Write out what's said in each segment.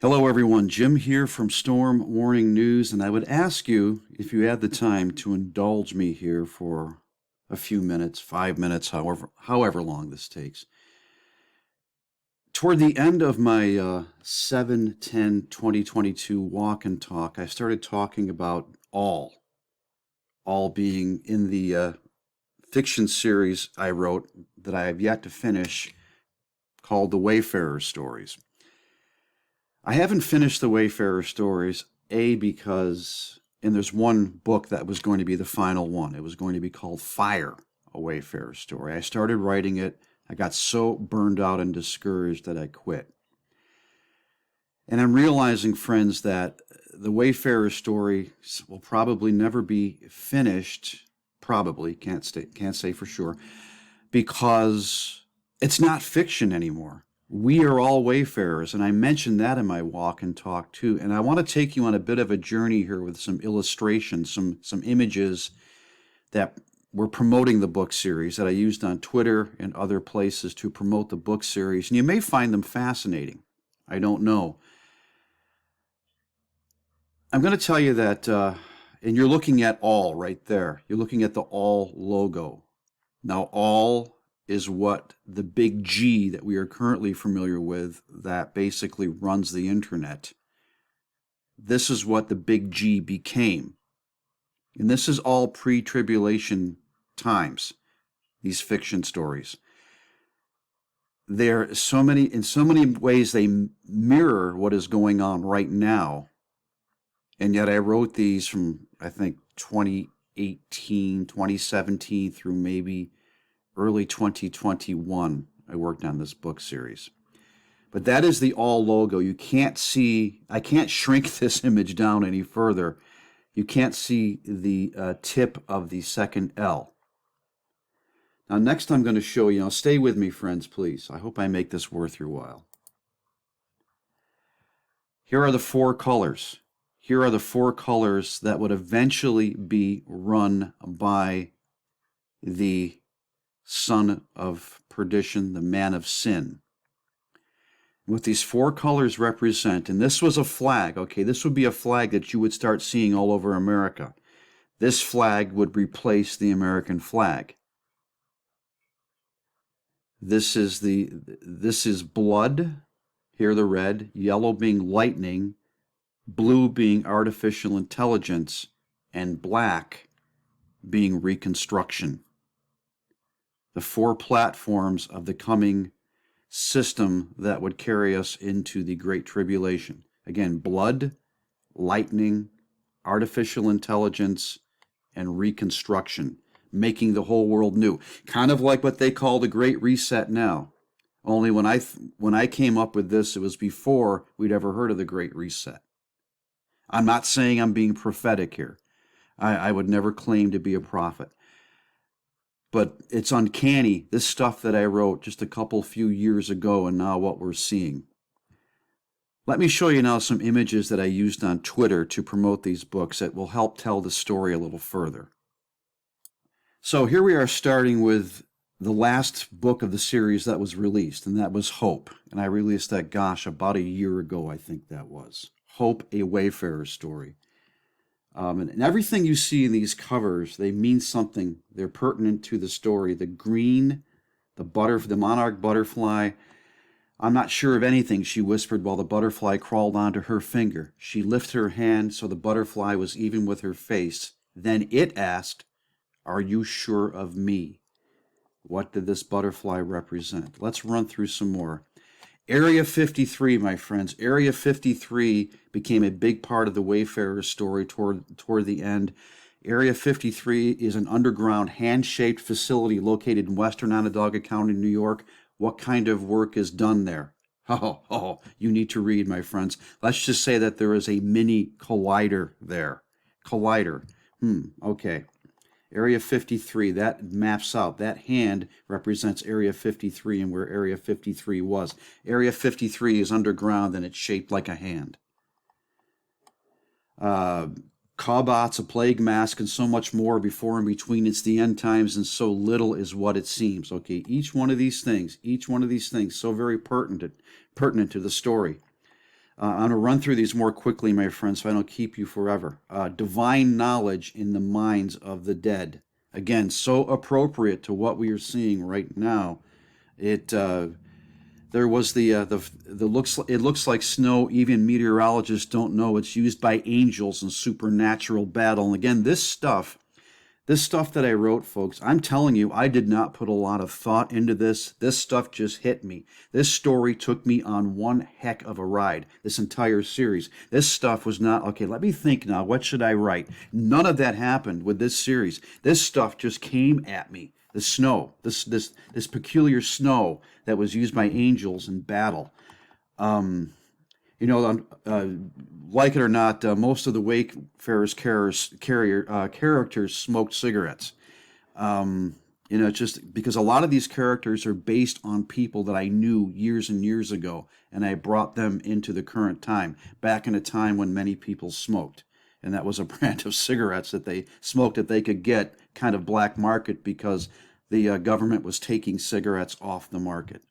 Hello, everyone. Jim here from Storm Warning News, and I would ask you, if you had the time, to indulge me here for a few minutes, 5 minutes, however long this takes. Toward the end of my 7/10/2022 walk and talk, I started talking about all being in the fiction series I wrote that I have yet to finish called the Wayfarers Stories. I haven't finished the Wayfarer Stories, because, and there's one book that was going to be the final one. It was going to be called Fire, a Wayfarer Story. I started writing it. I got so burned out and discouraged that I quit. And I'm realizing, friends, that the Wayfarer Story will probably never be finished. Probably, can't say for sure, because it's not fiction anymore. We are all wayfarers, and I mentioned that in my walk and talk too. And I want to take you on a bit of a journey here with some illustrations, some images that were promoting the book series that I used on Twitter and other places to promote the book series. And you may find them fascinating. I don't know. I'm going to tell you that, and you're looking at all right there. You're looking at the all logo. Now, all is what the big G that we are currently familiar with that basically runs the internet. This is what the big G became. And this is all pre-tribulation times, these fiction stories. In so many ways they mirror what is going on right now. And yet I wrote these from, I think, 2018, 2017 through maybe early 2021, I worked on this book series. But that is the all logo. You can't see, I can't shrink this image down any further. You can't see the tip of the second L. Now, next I'm going to show you, now stay with me, friends, please. I hope I make this worth your while. Here are the four colors. Here are the four colors that would eventually be run by the son of perdition, the man of sin. What these four colors represent, and this was a flag, okay, this would be a flag that you would start seeing all over America. This flag would replace the American flag. This is blood, here the red, yellow being lightning, blue being artificial intelligence, and black being reconstruction. The four platforms of the coming system that would carry us into the Great Tribulation. Again, blood, lightning, artificial intelligence, and reconstruction, making the whole world new. Kind of like what they call the Great Reset now. Only when I came up with this, it was before we'd ever heard of the Great Reset. I'm not saying I'm being prophetic here. I would never claim to be a prophet. But it's uncanny, this stuff that I wrote just a few years ago and now what we're seeing. Let me show you now some images that I used on Twitter to promote these books that will help tell the story a little further. So here we are starting with the last book of the series that was released, and that was Hope. And I released that, about a year ago, I think that was. Hope, a Wayfarers Story. And everything you see in these covers, they mean something. They're pertinent to the story. The green, the monarch butterfly. I'm not sure of anything, she whispered while the butterfly crawled onto her finger. She lifted her hand so the butterfly was even with her face. Then it asked, "Are you sure of me?" What did this butterfly represent? Let's run through some more. Area 53, my friends. Area 53 became a big part of the Wayfarers story toward the end. Area 53 is an underground hand-shaped facility located in western Onondaga County, New York. What kind of work is done there? You need to read, my friends. Let's just say that there is a mini collider there. Collider. Okay. Area 53, that maps out. That hand represents Area 53 and where Area 53 was. Area 53 is underground and it's shaped like a hand. Caubots, a plague mask, and so much more before and between. It's the end times, and so little is what it seems. Okay, each one of these things, so very pertinent to the story. I'm going to run through these more quickly, my friends, so I don't keep you forever. Divine knowledge in the minds of the dead. Again, so appropriate to what we are seeing right now. It there was the looks. It looks like snow. Even meteorologists don't know it's used by angels in supernatural battle. And again, this stuff that I wrote, folks, I'm telling you, I did not put a lot of thought into this. This stuff just hit me. This story took me on one heck of a ride, this entire series. This stuff was not, okay, let me think now, what should I write? None of that happened with this series. This stuff just came at me. The snow, this peculiar snow that was used by angels in battle. You know, like it or not, most of the Wayfarers characters smoked cigarettes. You know, just because a lot of these characters are based on people that I knew years and years ago, and I brought them into the current time, back in a time when many people smoked. And that was a brand of cigarettes that they smoked that they could get kind of black market because the government was taking cigarettes off the market.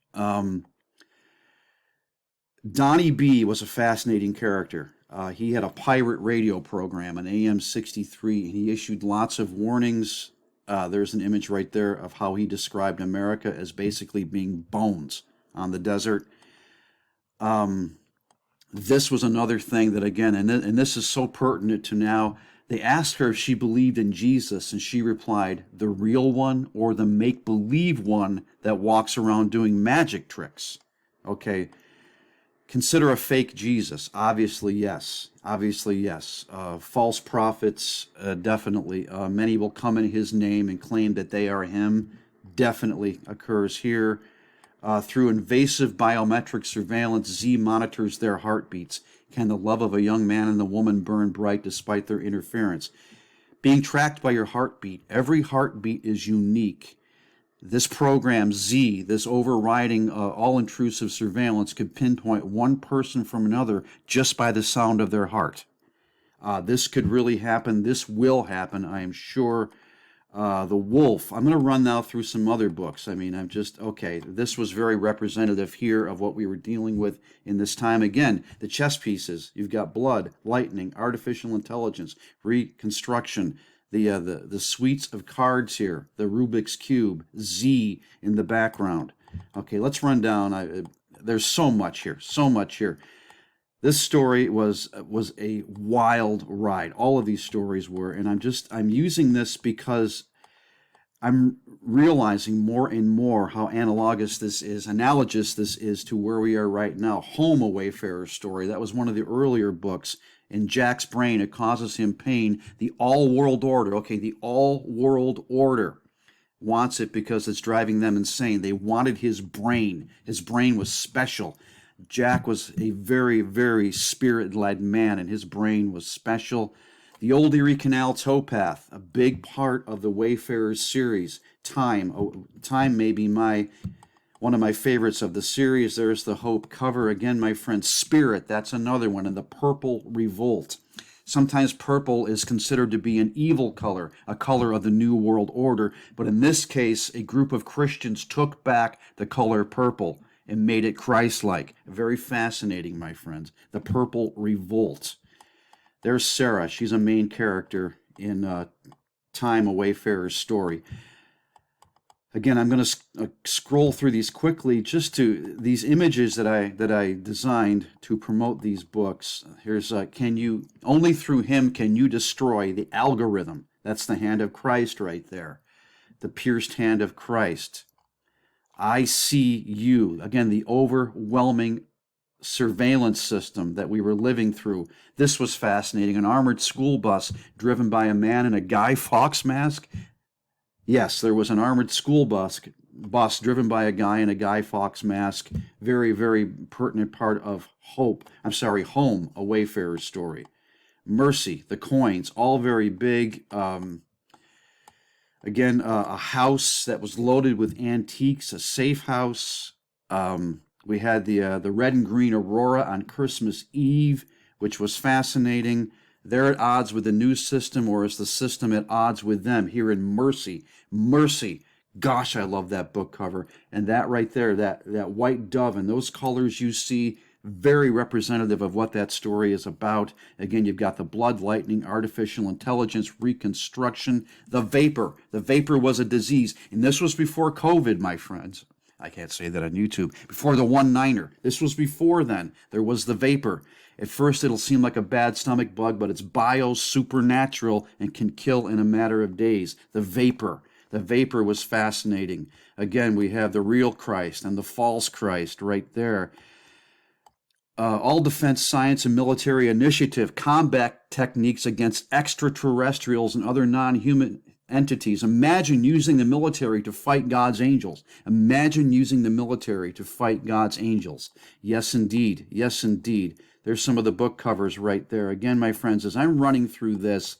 Donnie B was a fascinating character. He had a pirate radio program, an AM 63, and he issued lots of warnings. There's an image right there of how he described America as basically being bones on the desert. This was another thing that, again, and this is so pertinent to now, they asked her if she believed in Jesus, and she replied, the real one or the make-believe one that walks around doing magic tricks. Okay. Consider a fake Jesus. Obviously, yes. Obviously, yes. False prophets, definitely. Many will come in his name and claim that they are him. Definitely occurs here. Through invasive biometric surveillance, Z monitors their heartbeats. Can the love of a young man and a woman burn bright despite their interference? Being tracked by your heartbeat. Every heartbeat is unique. This program, Z, this overriding all-intrusive surveillance, could pinpoint one person from another just by the sound of their heart. This could really happen. This will happen, I am sure. The Wolf. I'm going to run now through some other books. I mean, I'm just, okay, this was very representative here of what we were dealing with in this time. Again, the chess pieces. You've got blood, lightning, artificial intelligence, reconstruction, the suites of cards here, the Rubik's Cube, Z in the background. Okay, let's run down. There's so much here, so much here. This story was a wild ride. All of these stories were, and I'm using this because I'm realizing more and more how analogous this is to where we are right now. Home, a Wayfarer's Story. That was one of the earlier books. In Jack's brain, it causes him pain. The all-world order. Okay, the all-world order wants it because it's driving them insane. They wanted his brain. His brain was special. Jack was a very, very spirit-led man, and his brain was special. The Old Erie Canal towpath, a big part of the Wayfarers series. Time may be one of my favorites of the series. There's the Hope cover. Again, my friend, Spirit, that's another one. And the Purple Revolt. Sometimes purple is considered to be an evil color, a color of the New World Order. But in this case, a group of Christians took back the color purple and made it Christ-like. Very fascinating, my friends. The Purple Revolt. There's Sarah. She's a main character in Time, a Wayfarer's Story. Again, I'm going to scroll through these quickly, just to these images that I designed to promote these books. Here's only through him can you destroy the algorithm. That's the hand of Christ right there. The pierced hand of Christ. I see you. Again, the overwhelming surveillance system that we were living through. This was fascinating. An armored school bus driven by a man in a Guy Fawkes mask. Yes, there was an armored school bus driven by a guy in a Guy Fawkes mask. Very, very pertinent part of Home, a Wayfarer's Story. Mercy, the coins, all very big. Again, a house that was loaded with antiques, a safe house. We had the red and green aurora on Christmas Eve, which was fascinating. They're at odds with the new system, or is the system at odds with them? Here in Mercy. Mercy. Gosh, I love that book cover. And that right there, that white dove and those colors you see, very representative of what that story is about. Again, you've got the blood, lightning, artificial intelligence, reconstruction, the vapor. The vapor was a disease. And this was before COVID, my friends. I can't say that on YouTube. Before the one-niner. This was before then. There was the vapor. At first, it'll seem like a bad stomach bug, but it's bio-supernatural and can kill in a matter of days. The vapor. The vapor was fascinating. Again, we have the real Christ and the false Christ right there. All defense, science, and military initiative, combat techniques against extraterrestrials and other non-human entities. Imagine using the military to fight God's angels. Imagine using the military to fight God's angels. Yes, indeed. Yes, indeed. There's some of the book covers right there. Again, my friends, as I'm running through this,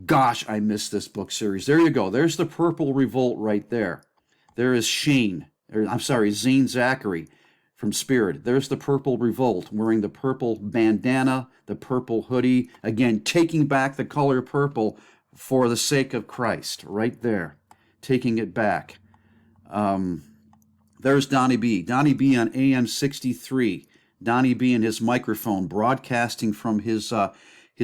gosh, I missed this book series. There you go. There's the Purple Revolt right there. There is Zane Zachary from Spirit. There's the Purple Revolt, wearing the purple bandana, the purple hoodie. Again, taking back the color purple for the sake of Christ, right there. Taking it back. There's Donnie B. Donnie B on AM 63. Donnie B and his microphone, broadcasting from his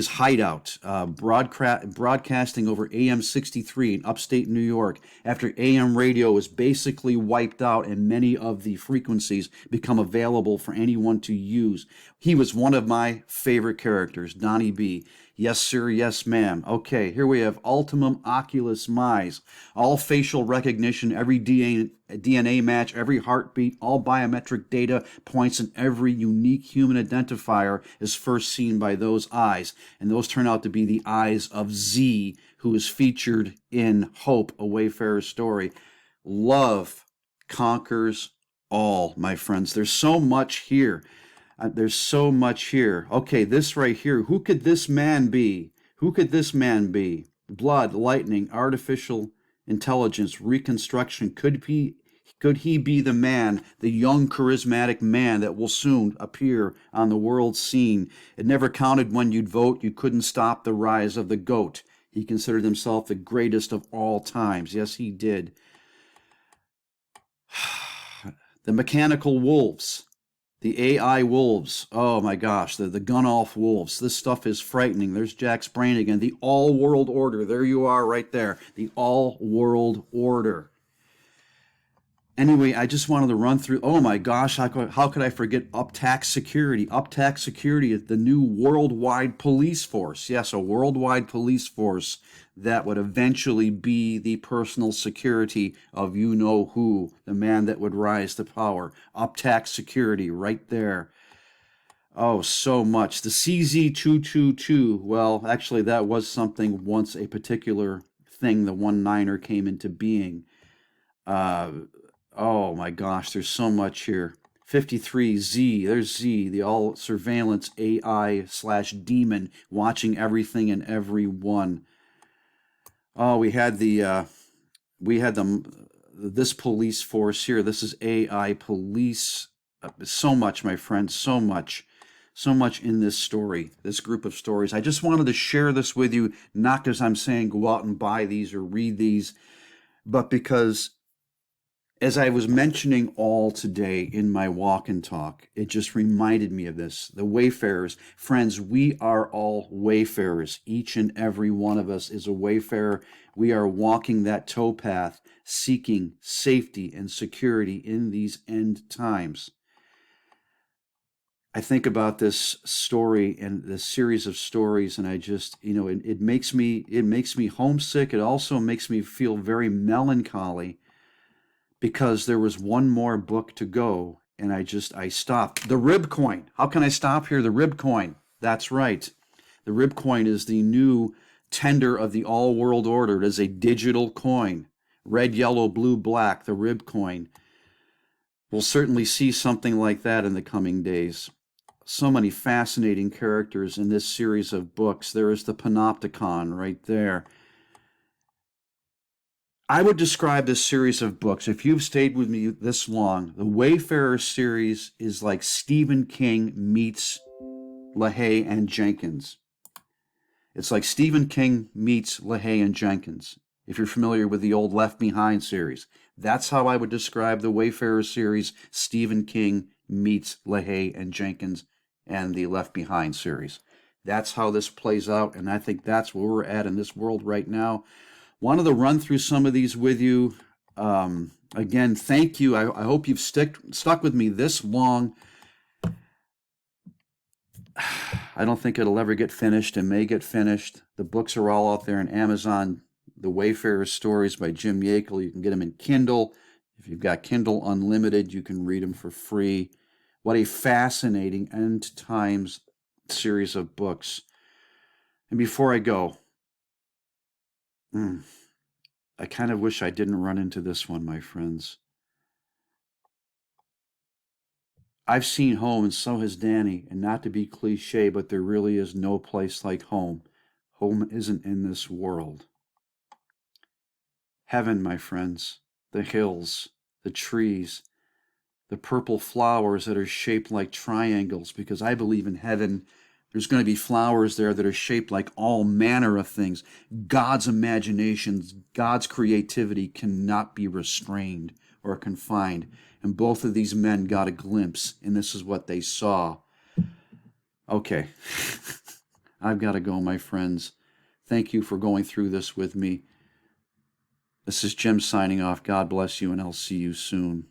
hideout, broadcasting over AM 63 in upstate New York, after AM radio was basically wiped out and many of the frequencies become available for anyone to use. He was one of my favorite characters, Donnie B. Yes, sir, yes, ma'am. Okay, here we have Ultimum Oculus Mise. All facial recognition, every DNA match, every heartbeat, all biometric data points, and every unique human identifier is first seen by those eyes. And those turn out to be the eyes of Z, who is featured in Hope, a Wayfarer's Story. Love conquers all, my friends. There's so much here. There's so much here. Okay, this right here. Who could this man be? Who could this man be? Blood, lightning, artificial intelligence, reconstruction. Could he be the man, the young, charismatic man that will soon appear on the world scene? It never counted when you'd vote. You couldn't stop the rise of the GOAT. He considered himself the greatest of all times. Yes, he did. The mechanical wolves. The AI wolves. Oh my gosh, the gun-off wolves. This stuff is frightening. There's Jack's brain again. The all-world order. There you are right there. The all-world order. Anyway, I just wanted to run through, oh my gosh, how could I forget Uptack Security? Uptack Security is the new worldwide police force. Yes, a worldwide police force that would eventually be the personal security of you-know-who, the man that would rise to power. Uptack Security, right there. Oh, so much. The CZ222, well, actually that was something once, a particular thing, the 19er came into being. Oh my gosh, there's so much here. 53Z, there's Z, the all surveillance AI/demon watching everything and everyone. Oh, we had this police force here. This is AI police. So much, my friends, so much in this story, this group of stories. I just wanted to share this with you, not because I'm saying go out and buy these or read these, but because as I was mentioning all today in my walk and talk, it just reminded me of this. The wayfarers, friends, we are all wayfarers. Each and every one of us is a wayfarer. We are walking that towpath, seeking safety and security in these end times. I think about this story and this series of stories, and I just, it makes me homesick. It also makes me feel very melancholy, because there was one more book to go, and I stopped. The rib coin. How can I stop here? The rib coin. That's right. The rib coin is the new tender of the all-world order. It is a digital coin. Red, yellow, blue, black, the rib coin. We'll certainly see something like that in the coming days. So many fascinating characters in this series of books. There is the Panopticon right there. I would describe this series of books, if you've stayed with me this long, the Wayfarers series is like Stephen King meets LaHaye and Jenkins. It's like Stephen King meets LaHaye and Jenkins, if you're familiar with the old Left Behind series. That's how I would describe the Wayfarers series, Stephen King meets LaHaye and Jenkins and the Left Behind series. That's how this plays out, and I think that's where we're at in this world right now. Wanted to run through some of these with you. Again, thank you. I hope you've stuck with me this long. I don't think it'll ever get finished. It may get finished. The books are all out there on Amazon. The Wayfarers Stories by Jim Yackel. You can get them in Kindle. If you've got Kindle Unlimited, you can read them for free. What a fascinating end times series of books. And before I go, I kind of wish I didn't run into this one, my friends. I've seen home, and so has Danny, and not to be cliche, but there really is no place like home. Home isn't in this world. Heaven, my friends, the hills, the trees, the purple flowers that are shaped like triangles, because I believe in heaven there's going to be flowers there that are shaped like all manner of things. God's imagination, God's creativity cannot be restrained or confined. And both of these men got a glimpse, and this is what they saw. Okay, I've got to go, my friends. Thank you for going through this with me. This is Jim signing off. God bless you, and I'll see you soon.